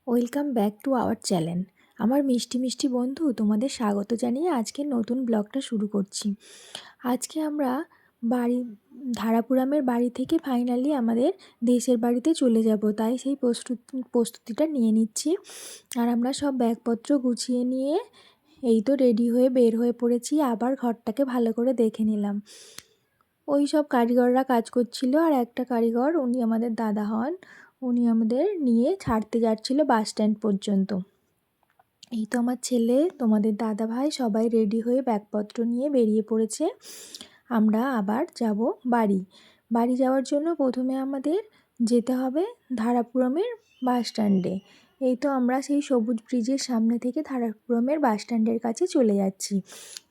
Welcome back to our channel. আমার মিষ্টি মিষ্টি বন্ধু, তোমাদের স্বাগত জানিয়ে আজকে নতুন ব্লগটা শুরু করছি। আজকে আমরা বাড়ি ধারাপুরামের বাড়ি থেকে ফাইনালি আমাদের দেশের বাড়িতে চলে যাব, তাই সেই প্রস্তুতিটা নিয়ে নিচ্ছি। আর আমরা সব ব্যাগপত্র গুছিয়ে নিয়ে এই তো রেডি হয়ে বের হয়ে পড়েছি। আবার ঘরটাকে ভালো করে দেখে নিলাম। ওই সব কারিগররা কাজ করছিল, আর একটা কারিগর, উনি আমাদের দাদা হন, উনি আমাদের নিয়ে ছাড়তে যাচ্ছিল বাস স্ট্যান্ড পর্যন্ত। এই তো আমার ছেলে, তোমাদের দাদা ভাই সবাই রেডি হয়ে ব্যাগপত্র নিয়ে বেরিয়ে পড়েছে। আমরা আবার যাব বাড়ি। বাড়ি যাওয়ার জন্য প্রথমে আমাদের যেতে হবে ধারাপুরমের বাস স্ট্যান্ডে। এই তো আমরা সেই সবুজ ব্রিজের সামনে থেকে ধারাপুরমের বাস স্ট্যান্ডের কাছে চলে যাচ্ছি।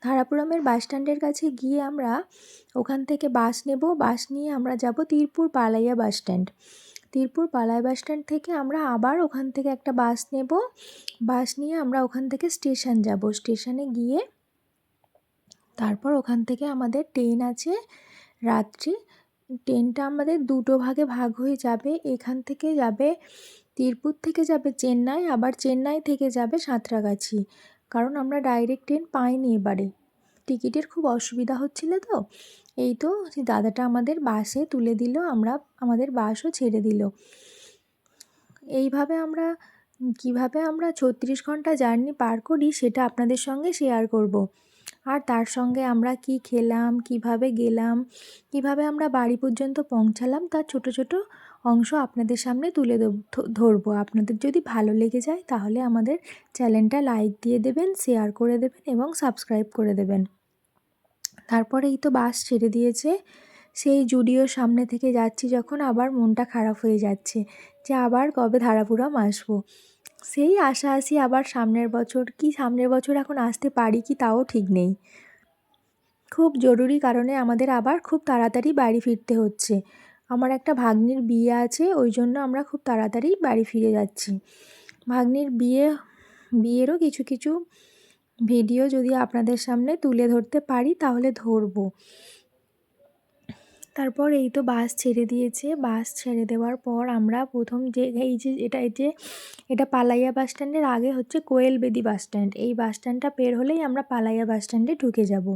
ধারাপুরমের বাস স্ট্যান্ডের কাছে গিয়ে আমরা ওখান থেকে বাস নেব। বাস নিয়ে আমরা যাব Tirupur পালাইয়া bus stand. Tirupur পালাইয়া bus stand থেকে আমরা আবার ওখান থেকে একটা বাস নেব। বাস নিয়ে আমরা ওখান থেকে স্টেশন যাব। স্টেশনে গিয়ে তারপর ওখান থেকে আমাদের ট্রেন আছে রাত্রি। ট্রেনটা আমাদের দুটো ভাগে ভাগ হয়ে যাবে। এখান থেকে যাবে তিরপুর থেকে যাবে চেন্নাই, আবার চেন্নাই থেকে যাবে সাঁতরাগাছি। কারণ আমরা ডাইরেক্ট ট্রেন পাইনি এবারে, টিকিটের খুব অসুবিধা হচ্ছিল। তো এই তো দাদাটা আমাদের বাসে তুলে দিল, আমাদের বাসও ছেড়ে দিল। এইভাবে আমরা কিভাবে আমরা 36 ঘন্টা জার্নি পার করি সেটা আপনাদের সঙ্গে শেয়ার করব। আর তার সঙ্গে আমরা কি খেলাম, কিভাবে গেলাম, কিভাবে আমরা বাড়ি পর্যন্ত পৌঁছালাম, তার ছোট ছোট অংশ আপনাদের সামনে তুলে ধরবো। আপনাদের যদি ভালো লেগে যায় তাহলে আমাদের চ্যানেলটা লাইক দিয়ে দেবেন, শেয়ার করে দেবেন এবং সাবস্ক্রাইব করে দেবেন। তারপরে এই তো বাস ছেড়ে দিয়েছে। সেই জুডিওর সামনে থেকে যাচ্ছি যখন, আবার মনটা খারাপ হয়ে যাচ্ছে যে আবার কবে ধারাপুরাম আসবো। সেই আশা আসি আবার সামনের বছর এখন আসতে পারি কি তাও ঠিক নেই। খুব জরুরি কারণে আমাদের আবার খুব তাড়াতাড়ি বাড়ি ফিরতে হচ্ছে। আমার একটা ভাগ্নির বিয়ে আছে, ওই জন্য আমরা খুব তাড়াতাড়ি বাড়ি ফিরে যাচ্ছি। ভাগ্নির বিয়েরও কিছু কিছু ভিডিও যদি আপনাদের সামনে তুলে ধরতে পারি তাহলে ধরবো। তারপর এই তো বাস ছেড়ে দিয়েছে। বাস ছেড়ে দেওয়ার পর আমরা প্রথম এটা পালাইয়া বাস স্ট্যান্ডের আগে হচ্ছে কোয়েলবেদি বাস স্ট্যান্ড। এই বাস স্ট্যান্ডটা পের হলেই আমরা পালাইয়া বাস স্ট্যান্ডে ঢুকে যাব।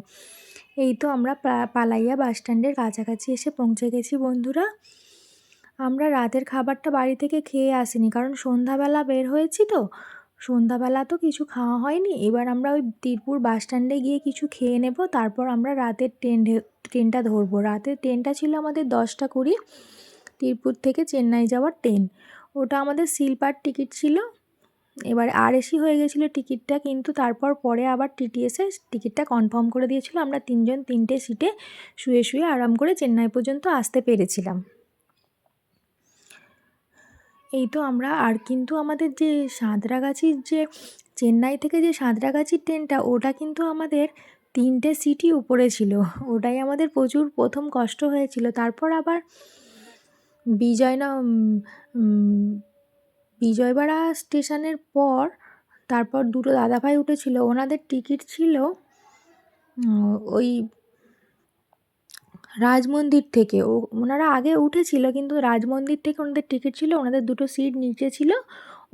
এই তো আমরা পালাইয়া বাস স্ট্যান্ডের কাছাকাছি এসে পৌঁছে গেছি বন্ধুরা। আমরা রাতের খাবারটা বাড়ি থেকে খেয়ে আসিনি, কারণ সন্ধ্যাবেলা বের হয়েছি, তো সন্ধ্যাবেলা তো কিছু খাওয়া হয়নি। এবার আমরা ওই তিরপুর বাস স্ট্যান্ডে গিয়ে কিছু খেয়ে নেব, তারপর আমরা রাতের ট্রেনটা ধরবো। রাতের ট্রেনটা ছিল আমাদের 10:20, তিরপুর থেকে চেন্নাই যাওয়ার ট্রেন। ওটা আমাদের স্লিপার টিকিট ছিল। এবার আরএসি হয়ে গেছিলো টিকিটটা, কিন্তু তারপর পরে আবার টিটিএসে টিকিটটা কনফার্ম করে দিয়েছিল। আমরা 3জন 3টে সিটে শুয়ে শুয়ে আরাম করে চেন্নাই পর্যন্ত আসতে পেরেছিলাম। এই তো আমরা কিন্তু আমাদের যে সাঁতরাগাছির যে চেন্নাই থেকে যে সাঁতরাগাছির ট্রেনটা, ওটা কিন্তু আমাদের 3টে সিটই উপরে ছিল। ওটাই আমাদের প্রচুর প্রথম কষ্ট হয়েছিল। তারপর আবার বিজয়বাড়া স্টেশনের পর তারপর দুটো দাদাভাই উঠেছিল, ওনাদের টিকিট ছিল ওই রাজমন্দির থেকে। ওনারা আগে উঠেছিল, কিন্তু রাজমন্দির থেকে ওনাদের টিকিট ছিল, ওনাদের দুটো সিট নিচে ছিল,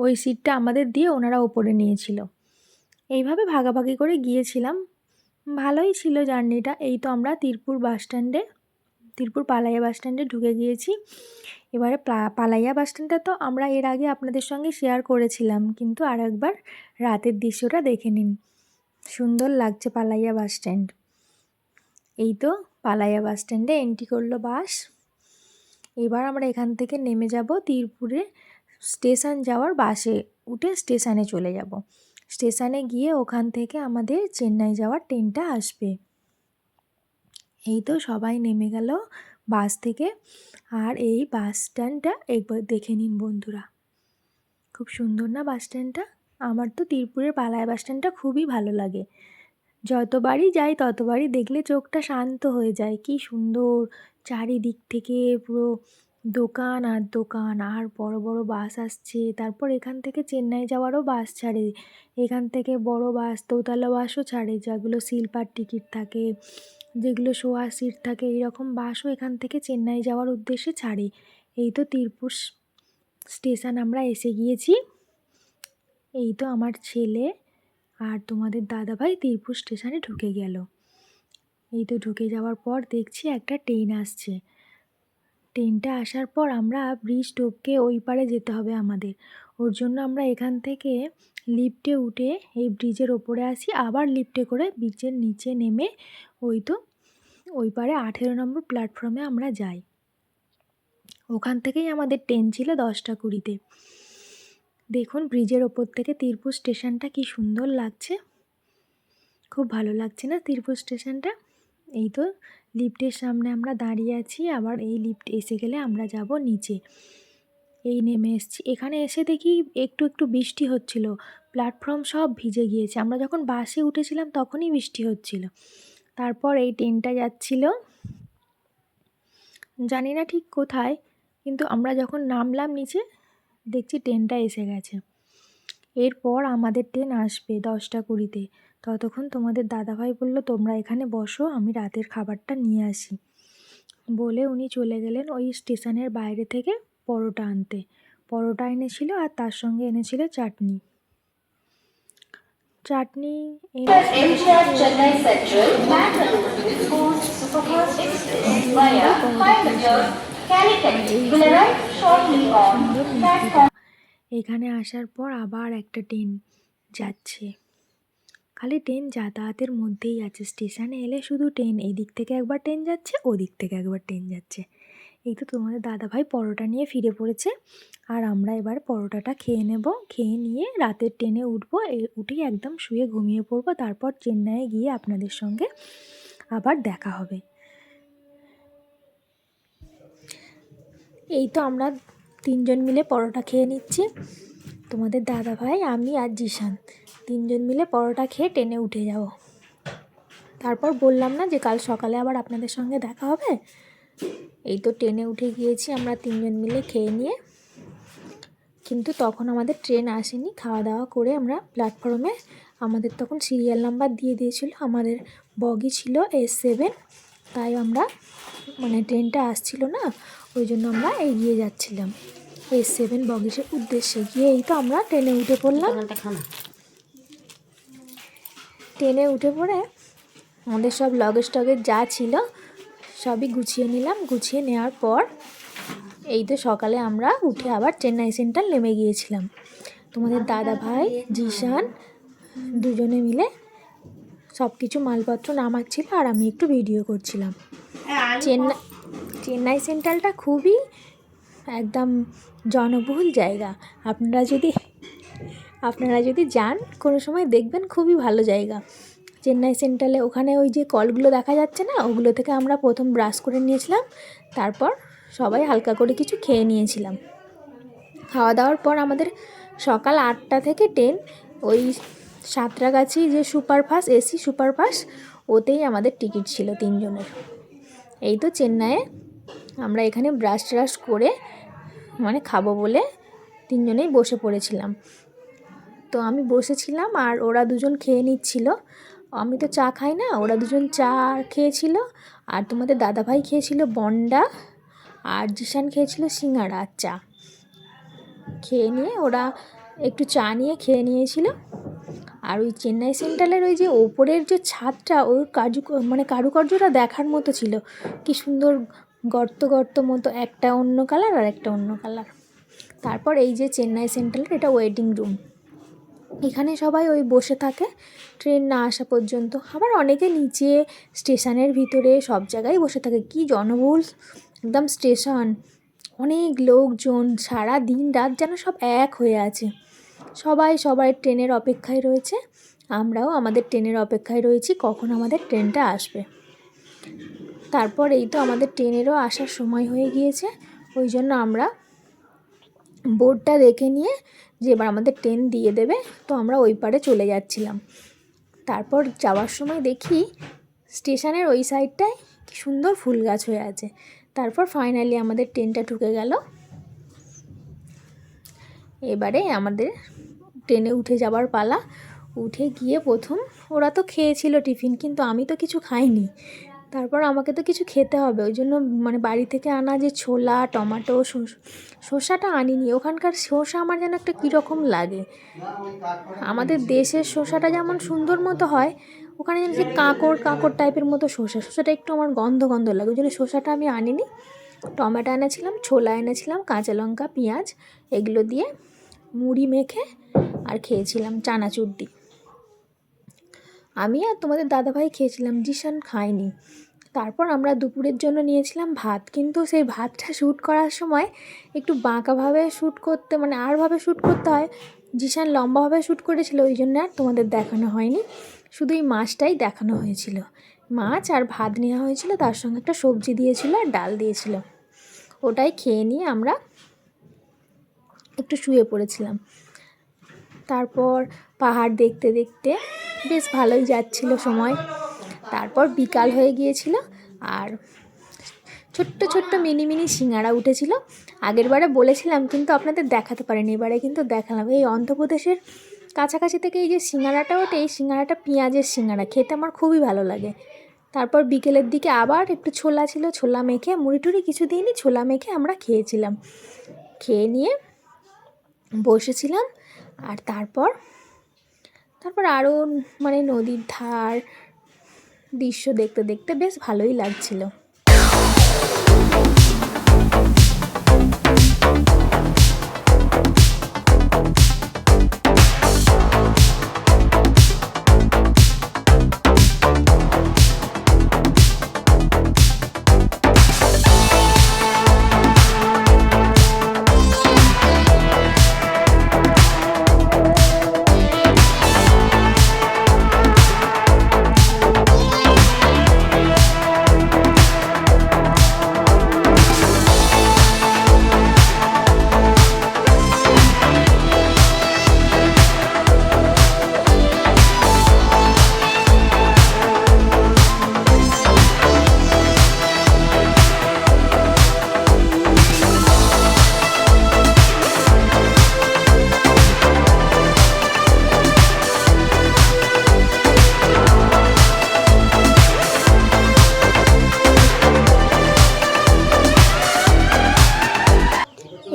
ওই সিটটা আমাদের দিয়ে ওনারা ওপরে নিয়েছিল। এইভাবে ভাগাভাগি করে গিয়েছিলাম, ভালোই ছিল জার্নিটা। এই তো আমরা তিরপুর পালাইয়া বাস স্ট্যান্ডে ঢুকে গিয়েছি। এবারে পালাইয়া বাস স্ট্যান্ডটা তো আমরা এর আগে আপনাদের সঙ্গে শেয়ার করেছিলাম, কিন্তু আর একবার রাতের দৃশ্যটা দেখে নিন। সুন্দর লাগছে পালাইয়া বাস স্ট্যান্ড। এই তো পালাইয়া বাস স্ট্যান্ডে এন্ট্রি করলো বাস। এবার আমরা এখান থেকে নেমে যাব তিরপুরে স্টেশন যাওয়ার বাসে উঠে স্টেশনে চলে যাব। স্টেশনে গিয়ে ওখান থেকে আমাদের চেন্নাই যাওয়ার ট্রেনটা আসবে। এই তো সবাই নেমে গেল বাস থেকে। আর এই বাস স্ট্যান্ডটা একবার দেখে নিন বন্ধুরা, খুব সুন্দর না বাস স্ট্যান্ডটা? আমার তো তিরপুরের পালাইয়া বাস স্ট্যান্ডটা খুবই ভালো লাগে। যতবারই যাই ততবারই দেখলে চোখটা শান্ত হয়ে যায়। কি সুন্দর চারিদিক থেকে পুরো দোকান আর দোকান, আর বড় বড় বাস আসছে। তারপর এখান থেকে চেন্নাই যাওয়ারও বাস ছাড়ে। এখান থেকে বড় বাস, দোতলা বাসও ছাড়ে, যেগুলো স্লিপার টিকিট থাকে, যেগুলো শোয়া সিট থাকে, এইরকম বাসও এখান থেকে চেন্নাই যাওয়ার উদ্দেশ্যে ছাড়ে। এই তো তিরপুর স্টেশন আমরা এসে গিয়েছি। এই তো আমার ছেলে আর তোমাদের দাদাভাই তিরপুর স্টেশনে ঢুকে গেল। এই তো ঢুকে যাওয়ার পর দেখছি একটা ট্রেন আসছে। ট্রেনটা আসার পর আমরা ব্রিজ টপকে ওই পারে যেতে হবে আমাদের। ওর জন্য আমরা এখান থেকে লিফটে উঠে এই ব্রিজের ওপরে আসি, আবার লিফটে করে ব্রিজের নিচে নেমে ওই পারে 18 নম্বর প্ল্যাটফর্মে আমরা যাই। ওখান থেকেই আমাদের ট্রেন ছিল 10টা 20-তে। দেখুন ব্রিজের ওপর থেকে তিরপুর স্টেশনটা কি সুন্দর লাগছে, খুব ভালো লাগছে না তিরপুর স্টেশনটা? এই তো লিফটের সামনে আমরা দাঁড়িয়ে আছি, আবার এই লিফট এসে গেলে আমরা যাব নিচে। এই নেমে এসেছি, এখানে এসে দেখি একটু একটু বৃষ্টি হচ্ছিল, প্ল্যাটফর্ম সব ভিজে গিয়েছে। আমরা যখন বাসে উঠেছিলাম তখনই বৃষ্টি হচ্ছিল। তারপর এই ট্রেনটা যাচ্ছিল জানি না ঠিক কোথায়, কিন্তু আমরা যখন নামলাম নিচে দেখছি ট্রেনটা এসে গেছে। এরপর আমাদের ট্রেন আসবে 10টা 20-তে। ততক্ষণ তোমাদের দাদাভাই বলল তোমরা এখানে বসো, আমি রাতের খাবারটা নিয়ে আসি। বলে উনি চলে গেলেন ওই স্টেশনের বাইরে থেকে পরোটা আনতে। পরোটা এনেছিল আর তার সঙ্গে এনেছিল চাটনি। চাটনি MGR Chennai Central, Bangalore Superfast Express via Coimbatore, Calicut will arrive shortly on platform. এখানে আসার পর আবার একটা ট্রেন যাচ্ছে। খালি ট্রেন যাতায়াতের মধ্যেই আছে, স্টেশনে এলে শুধু ট্রেন, এদিক থেকে একবার ট্রেন যাচ্ছে ওদিক থেকে একবার ট্রেন যাচ্ছে। এই তো তোমাদের দাদাভাই পরোটা নিয়ে ফিরে পড়েছে, আর আমরা এবার পরোটাটা খেয়ে নেব। খেয়ে নিয়ে রাতের ট্রেনে উঠবো, উঠেই একদম শুয়ে ঘুমিয়ে পড়বো। তারপর চেন্নাইয়ে গিয়ে আপনাদের সঙ্গে আবার দেখা হবে। এই তো আমরা 3জন মিলে পরোটা খেয়ে নিচ্ছি, তোমাদের দাদাভাই, আমি আর জিশান 3জন মিলে পরোটা খেয়ে ট্রেনে উঠে যাব। তারপর বললাম না যে কাল সকালে আবার আপনাদের সঙ্গে দেখা হবে। এই তো ট্রেনে উঠে গিয়েছি আমরা 3জন মিলে খেয়ে নিয়ে, কিন্তু তখন আমাদের ট্রেন আসেনি। খাওয়া দাওয়া করে আমরা প্ল্যাটফর্মে, আমাদের তখন সিরিয়াল নাম্বার দিয়ে দিয়েছিল, আমাদের বগি ছিল S7, তাই আমরা ট্রেনটা আসছিল না, ওই জন্য আমরা এগিয়ে যাচ্ছিলাম S7 বগির উদ্দেশ্যে। গিয়ে এই তো আমরা ট্রেনে উঠে পড়লাম। ট্রেনে উঠে পড়ে আমাদের সব লগেজ টগেজ যা ছিল সবই গুছিয়ে নিলাম। গুছিয়ে নেওয়ার পর এই তো সকালে আমরা উঠে আবার চেন্নাই সেন্ট্রাল নেমে গিয়েছিলাম। তোমাদের দাদাভাই জিশান দুজনে মিলে সব কিছু মালপত্র নামাচ্ছিল আর আমি একটু ভিডিও করছিলাম। চেন্নাই সেন্ট্রালটা খুবই একদম জনবহুল জায়গা। আপনারা যদি যান কোনো সময় দেখবেন, খুবই ভালো জায়গা চেন্নাই সেন্ট্রালে। ওখানে ওই যে কলগুলো দেখা যাচ্ছে না, ওগুলো থেকে আমরা প্রথম ব্রাশ করে নিয়েছিলাম, তারপর সবাই হালকা করে কিছু খেয়ে নিয়েছিলাম। খাওয়া দাওয়ার পর আমাদের সকাল 8টা থেকে ট্রেন, ওই সাঁতরাগাছি যে সুপারফাস্ট এসি সুপারফাস্ট, ওতেই আমাদের টিকিট ছিল 3জনের। এই তো চেন্নাইয়ে আমরা এখানে ব্রাশ ট্রাশ করে খাবো বলে 3জনেই বসে পড়েছিলাম। তো আমি বসেছিলাম আর ওরা দুজন খেয়ে নিচ্ছিল। আমি তো চা খাই না, ওরা দুজন চা খেয়েছিল, আর তোমাদের দাদাভাই খেয়েছিল বন্ডা, আর জিশান খেয়েছিল সিঙ্গাড়া আর চা। খেয়ে নিয়ে ওরা একটু চা নিয়ে খেয়ে নিয়েছিল। আর ওই চেন্নাই সেন্ট্রালের ওই যে ওপরের যে ছাদটা, ওর কারুকার্যটা দেখার মতো ছিল, কি সুন্দর গর্ত গর্ত মতো, একটা অন্য কালার আর একটা অন্য কালার। তারপর এই যে চেন্নাই সেন্ট্রালের এটা ওয়েটিং রুম, এখানে সবাই ওই বসে থাকে ট্রেন না আসা পর্যন্ত। আবার অনেকে নিচে স্টেশনের ভিতরে সব জায়গায় বসে থাকে, কি জনবহুল একদম স্টেশন, অনেক লোকজন, সারা দিন রাত যেন সব এক হয়ে আছে। সবাই সবার ট্রেনের অপেক্ষায় রয়েছে, আমরাও আমাদের ট্রেনের অপেক্ষায় রয়েছি কখন আমাদের ট্রেনটা আসবে। তারপর এই তো আমাদের ট্রেনেরও আসার সময় হয়ে গিয়েছে, ওই জন্য আমরা বোর্ডটা দেখে নিয়ে যে এবার আমাদের ট্রেন দিয়ে দেবে, তো আমরা ওই পারে চলে যাচ্ছিলাম। তারপর যাওয়ার সময় দেখি স্টেশনের ওই সাইডটায় কি সুন্দর ফুল গাছ হয়ে আছে। তারপর ফাইনালি আমাদের ট্রেনটা ঢুকে গেল। এবারে আমাদের ট্রেনে উঠে যাবার পালা। উঠে গিয়ে প্রথম ওরা তো খেয়েছিল টিফিন, কিন্তু আমি তো কিছু খাইনি, তারপর আমাকে তো কিছু খেতে হবে, ওই জন্য মানে বাড়ি থেকে আনা যে ছোলা, টমেটো, শসাটা আনিনি। ওখানকার শসা আমার যেন একটা কীরকম লাগে। আমাদের দেশের শসাটা যেমন সুন্দর মতো হয়, ওখানে যেন সেই কাঁকড় কাঁকড় টাইপের মতো শসাটা একটু আমার গন্ধ গন্ধ লাগে, ওই জন্য শসাটা আমি আনিনি। টমেটো এনেছিলাম, ছোলা এনেছিলাম, কাঁচা লঙ্কা, পেঁয়াজ এগুলো দিয়ে মুড়ি মেখে আর খেয়েছিলাম চানাচুর দিয়ে। আমি আর তোমাদের দাদাভাই খেয়েছিলাম, জিশান খায়নি। তারপর আমরা দুপুরের জন্য নিয়েছিলাম ভাত, কিন্তু সেই ভাতটা শ্যুট করার সময় একটু বাঁকাভাবে শ্যুট করতে, মানে আরভাবে শ্যুট করতে হয়। জিশান লম্বাভাবে শ্যুট করেছিল, ওই জন্য আর তোমাদের দেখানো হয়নি, শুধু এই মাছটাই দেখানো হয়েছিল। মাছ আর ভাত নেওয়া হয়েছিল, তার সঙ্গে একটা সবজি দিয়েছিল আর ডাল দিয়েছিল। ওটাই খেয়ে নিয়ে আমরা একটু শুয়ে পড়েছিলাম। তারপর পাহাড় দেখতে দেখতে বেশ ভালোই যাচ্ছিল সময়। তারপর বিকাল হয়ে গিয়েছিল, আর ছোট্ট ছোট্ট মিনি মিনি সিঙ্গারা উঠেছিল। আগের বারে বলেছিলাম কিন্তু আপনাদের দেখাতে পারিনি, এবারে কিন্তু দেখালাম। এই অন্ধ্রপ্রদেশের কাছাকাছি থেকে এই যে সিঙ্গারাটা ওঠে, এই সিঙ্গারাটা পেঁয়াজের সিঙ্গারা, খেতে আমার খুবই ভালো লাগে। তারপর বিকেলের দিকে আবার একটু ছোলা ছিল, ছোলা মেখে, মুড়ি টুড়ি কিছু দিইনি, ছোলা মেখে আমরা খেয়েছিলাম। খেয়ে নিয়ে বসেছিলাম। আর তারপর আরও মানে নদীর ধার দৃশ্য দেখতে দেখতে বেশ ভালোই লাগছিল।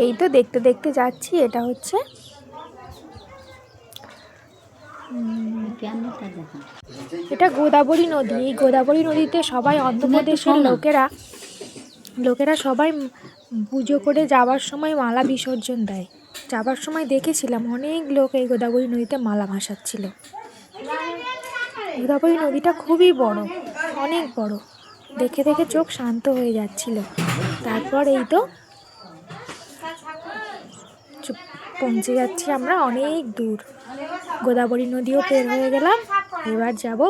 এই তো দেখতে দেখতে যাচ্ছি, এটা হচ্ছে এটা গোদাবরী নদী। এই গোদাবরী নদীতে সবাই অন্ধ্রপ্রদেশের লোকেরা সবাই পুজো করে যাওয়ার সময় মালা বিসর্জন দেয়। যাবার সময় দেখেছিলাম অনেক লোক এই গোদাবরী নদীতে মালা ভাসাচ্ছিল। গোদাবরী নদীটা খুবই বড়, অনেক বড়, দেখে দেখে চোখ শান্ত হয়ে যাচ্ছিল। তারপর এই তো পৌঁছে যাচ্ছি আমরা অনেক দূর, গোদাবরী নদীও পের হয়ে গেলাম। এবার যাব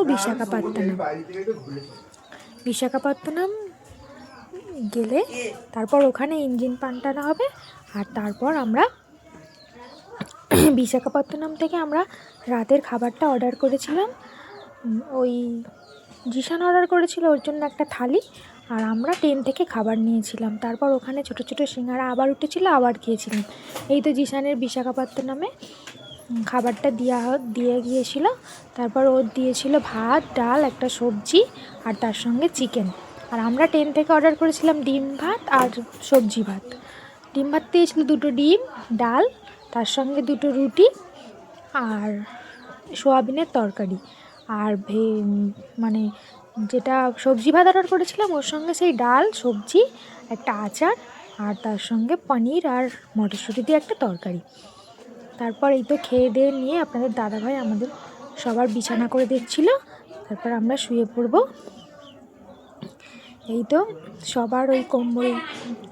বিশাখাপত্তনম গেলে তারপর ওখানে ইঞ্জিন পাল্টানো হবে। আর তারপর আমরা বিশাখাপত্তনম থেকে আমরা রাতের খাবারটা অর্ডার করেছিলাম। ওই জিশান অর্ডার করেছিল ওর জন্য একটা থালি, আর আমরা ট্রেন থেকে খাবার নিয়েছিলাম। তারপর ওখানে ছোট ছোট সিঙ্গারা আবার উঠেছিল, আবার খেয়েছিলাম। এই তো জিশানের বিশাখাপত্তনমে খাবারটা দিয়ে গিয়েছিল। তারপর ওর দিয়েছিল ভাত, ডাল, একটা সবজি আর তার সঙ্গে চিকেন। আর আমরা ট্রেন থেকে অর্ডার করেছিলাম ডিম ভাত আর সবজি ভাত। ডিম ভাত দিয়েছিল 2টো ডিম, ডাল, তার সঙ্গে 2টো রুটি আর সোয়াবিনের তরকারি। আর মানে যেটা সবজি ভাত অর্ডার করেছিলাম ওর সঙ্গে সেই ডাল, সবজি, একটা আচার আর তার সঙ্গে পনির আর মটরশুঁটি দিয়ে একটা তরকারি। তারপর এই তো খেয়ে দিয়ে নিয়ে আপনাদের দাদাভাই আমাদের সবার বিছানা করে দিচ্ছিল। তারপর আমরা শুয়ে পড়ব। এই তো সবার ওই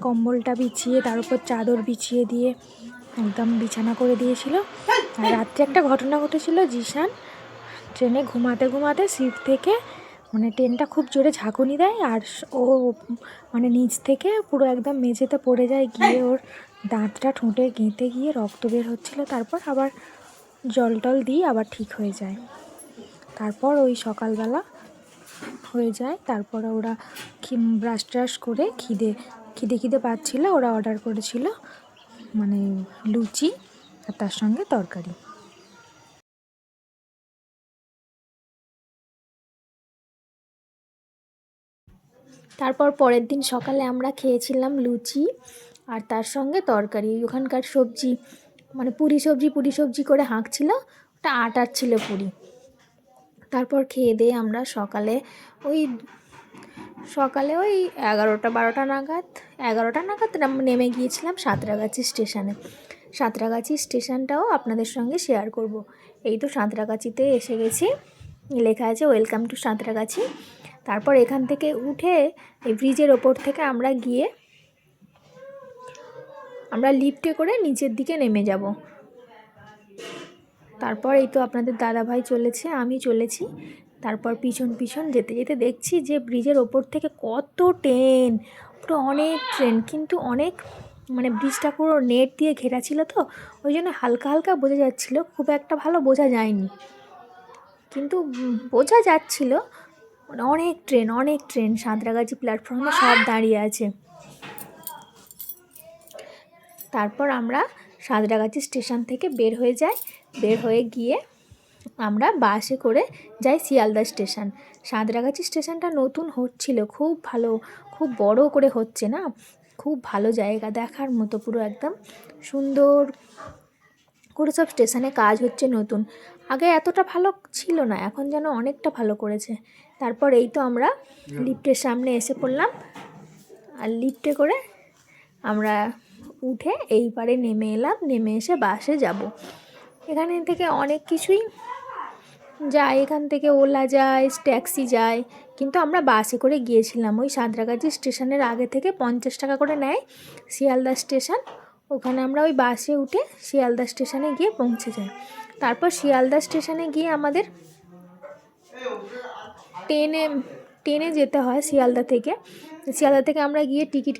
কম্বলটা বিছিয়ে, তার উপর চাদর বিছিয়ে দিয়ে একদম বিছানা করে দিয়েছিল। আর রাত্রে একটা ঘটনা ঘটেছিল, জিশান ট্রেনে ঘুমাতে ঘুমাতে সিট থেকে, মানে ট্রেনটা খুব জোরে ঝাঁকুনি দেয়, আর ও মানে নিচ থেকে পুরো একদম মেঝেতে পড়ে যায়, গিয়ে ওর দাঁতটা ঠোঁটে গেঁথে গিয়ে রক্ত বের হচ্ছিল। তারপর আবার জল টল দিয়ে আবার ঠিক হয়ে যায়। তারপর ওই সকালবেলা হয়ে যায়। তারপরে ওরা ব্রাশ ট্রাশ করে খিদে পাচ্ছিল, ওরা অর্ডার করেছিল মানে লুচি আর তার সঙ্গে তরকারি। তারপর পরের দিন সকালে আমরা খেয়েছিলাম লুচি আর তার সঙ্গে তরকারি। ওখানকার সবজি মানে পুরি সবজি করে হাঁকছিল, ওটা আটার ছিল পুরি। তারপর খেয়ে দিয়ে আমরা সকালে ওই 11টা 12টা নাগাদ নেমে গিয়েছিলাম সাঁতরাগাছি স্টেশনে। সাঁতরাগাছি স্টেশনটাও আপনাদের সঙ্গে শেয়ার করব। এই তো সাঁতরাগাছিতে এসে গেছি, লেখা আছে ওয়েলকাম টু সাঁতরাগাছি। তারপর এখান থেকে উঠে এই ব্রিজের ওপর থেকে আমরা লিফটে করে নিচের দিকে নেমে যাব। তারপর এই তো আপনাদের দাদাভাই চলেছে, আমি চলেছি। তারপর পিছন যেতে যেতে দেখছি যে ব্রিজের ওপর থেকে কত ট্রেন, পুরো অনেক ট্রেন, কিন্তু অনেক মানে ব্রিজটা পুরো নেট দিয়ে ঘেরা ছিল, তো ওই জন্য হালকা হালকা বোঝা যাচ্ছিলো, খুব একটা ভালো বোঝা যায়নি, কিন্তু বোঝা যাচ্ছিল মানে অনেক ট্রেন সাঁতরাগাছি প্ল্যাটফর্মে সব দাঁড়িয়ে আছে। তারপর আমরা সাঁতরাগাছি স্টেশন থেকে বের হয়ে গিয়ে আমরা বাসে করে যাই শিয়ালদা স্টেশন। সাঁতরাগাছি স্টেশনটা নতুন হচ্ছিল, খুব ভালো, খুব বড় করে হচ্ছে না, খুব ভালো জায়গা দেখার মতো, পুরো একদম সুন্দর করে সব স্টেশনে কাজ হচ্ছে নতুন। আগে এতটা ভালো ছিল না, এখন যেন অনেকটা ভালো করেছে। তারপর এই তো আমরা লিফটের সামনে এসে পড়লাম, আর লিফটে করে আমরা উঠে এই পারে নেমে এলাম, নেমে এসে বাসে যাব। এখানে থেকে অনেক কিছুই যায়, এখান থেকে ওলা যায়, ট্যাক্সি যায়, কিন্তু আমরা বাসে করে গিয়েছিলাম। ওই সাঁতরাগাছি স্টেশনের আগে থেকে 50 টাকা করে নেয় শিয়ালদা স্টেশন, ওখানে আমরা ওই বাসে উঠে শিয়ালদা স্টেশনে গিয়ে পৌঁছে যাই। তারপর শিয়ালদা স্টেশনে গিয়ে আমাদের ট্রেনে যেতে হয় শিয়ালদা থেকে আমরা গিয়ে টিকিট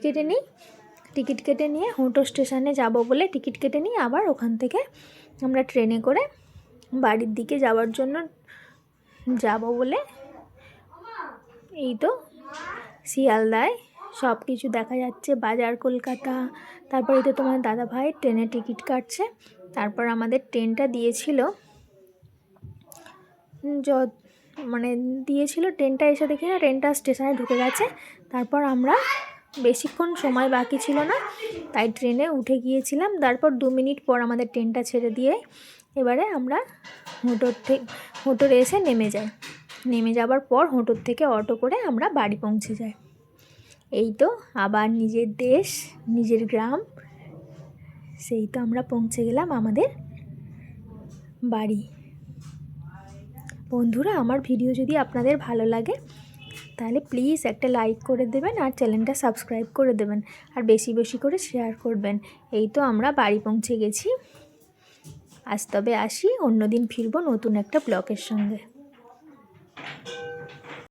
কেটে নিয়ে হুঁটো স্টেশনে যাব বলে টিকিট কেটে নিয়ে আবার ওখান থেকে আমরা ট্রেনে করে বাড়ির দিকে যাওয়ার জন্য যাব বলে এই তো শিয়ালদায় সব কিছু দেখা যাচ্ছে, বাজার কলকাতা। তারপর এই তো তোমার দাদাভাই ট্রেনে টিকিট কাটছে। তারপর আমাদের ট্রেনটা দিয়েছিল, ট্রেনটা এসে দেখি না ট্রেনটা স্টেশনে ঢুকে গেছে। তারপর আমরা বেশিক্ষণ সময় বাকি ছিল না, তাই ট্রেনে উঠে গিয়েছিলাম। তারপর 2 মিনিট পর আমাদের ট্রেনটা ছেড়ে দিয়ে এবারে আমরা হুঁটোরে এসে নেমে যাবার পর হুঁটোর থেকে অটো করে আমরা বাড়ি পৌঁছে যাই। এই তো আবার নিজের দেশ, নিজের গ্রাম, সেই তো আমরা পৌঁছে গেলাম আমাদের বাড়ি। বন্ধুরা, আমার ভিডিও যদি আপনাদের ভালো লাগে তাহলে প্লিজ একটা লাইক করে দেবেন আর চ্যানেলটা সাবস্ক্রাইব করে দেবেন, আর বেশি করে শেয়ার করবেন। এই তো আমরা বাড়ি পৌঁছে গেছি। আজ তবে আসি, অন্য দিন ফিরবো নতুন একটা ব্লগের সঙ্গে।